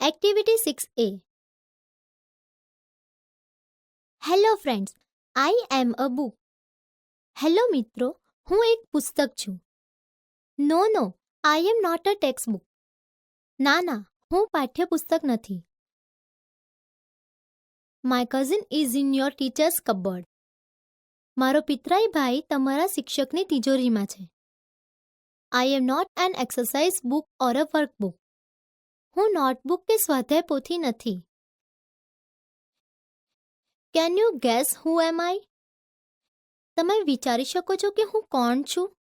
Activity 6A. Hello friends, I am a book. હેલો મિત્રો, હું એક પુસ્તક છું. No, I am not a text book. ના, હું પાઠ્યપુસ્તક નથી. My cousin is in your teachers cupboard. મારો પિતરાઈ ભાઈ તમારા શિક્ષકની તિજોરીમાં છે. I am not an exercise book or a workbook. હું નોટબુક કે સ્વાધ્યાય પોથી નથી. Can you guess who am I? તમે વિચારી શકો છો કે હું કોણ છું?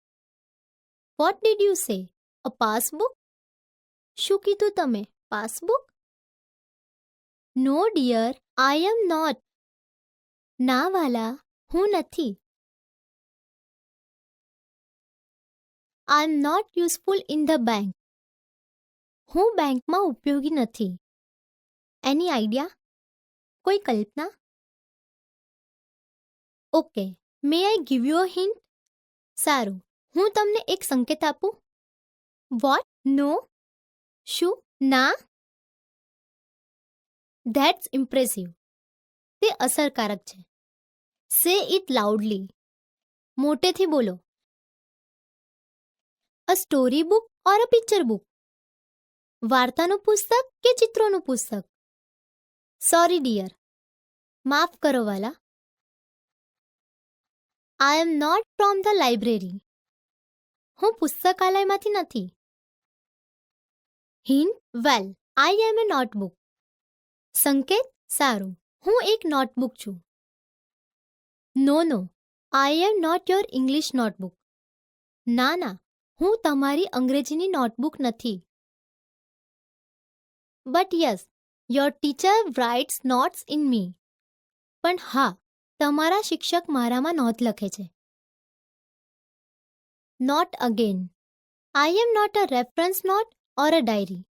Vote did you say? A passbook? શું કીધું તમે? Passbook? No dear, I am not. ના વાલા, હું નથી. I am not useful in the bank. હું બેંકમાં ઉપયોગી નથી. Any idea? કોઈ કલ્પના? Okay, may I give you a hint? સારું, હું તમને એક સંકેત આપું. વોટ? નો? શું? ના? That's impressive. તે અસરકારક છે. Say it loudly. મોટેથી બોલો. A story book or a picture book? વાર્તાનું પુસ્તક કે ચિત્રોનું પુસ્તક? Sorry dear. માફ કરો વાલા. I am not from the library. હું પુસ્તકાલયમાંથી નથી. Hint? Well, I am a notebook. સંકેત? સારું, હું એક નોટબુક છું. No, I am not your English notebook. ના, હું તમારી અંગ્રેજીની નોટબુક નથી. But yes, your teacher writes notes in me. પણ હા, તમારા શિક્ષક મારામાં નોંધ લખે છે. Not again. I am not a reference note or a diary.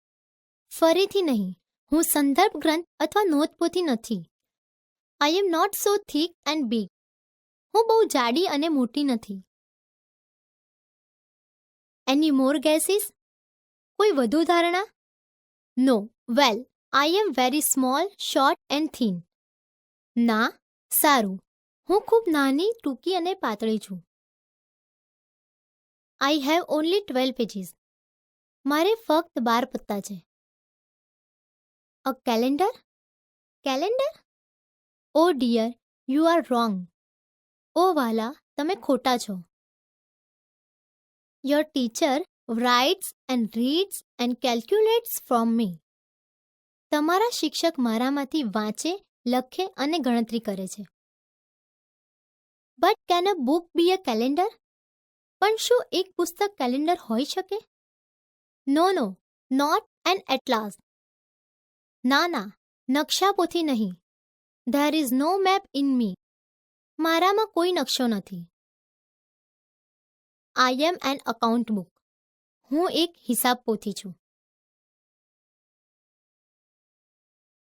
ફરીથી નહીં, હું સંદર્ભ ગ્રંથ અથવા નોંધપોથી નથી. I am not so thick and big. હું બહુ જાડી અને મોટી નથી. Any more guesses? કોઈ વધુ ધારણા? No. Well, I am very small, short and thin. ના? સારું, હું ખૂબ નાની, ટૂંકી અને પાતળી છું. I have only 12 pages. મારે ફક્ત 12 પત્તા છે. A calendar? Calendar? Oh dear, you are wrong. ઓ વાલા, તમે ખોટા છો. Your teacher rights and reads and calculates from me. તમારા શિક્ષક મારામાંથી વાંચે, લખે અને ગણતરી કરે છે. But can a book be a calendar? પણ શું એક પુસ્તક કેલેન્ડર હોઈ શકે? No, not an atlas. ના, નકશાપોથી નહીં. There is no map in me. મારામાં કોઈ નકશો નથી. I am an account book. હું એક હિસાબ પોથી છું.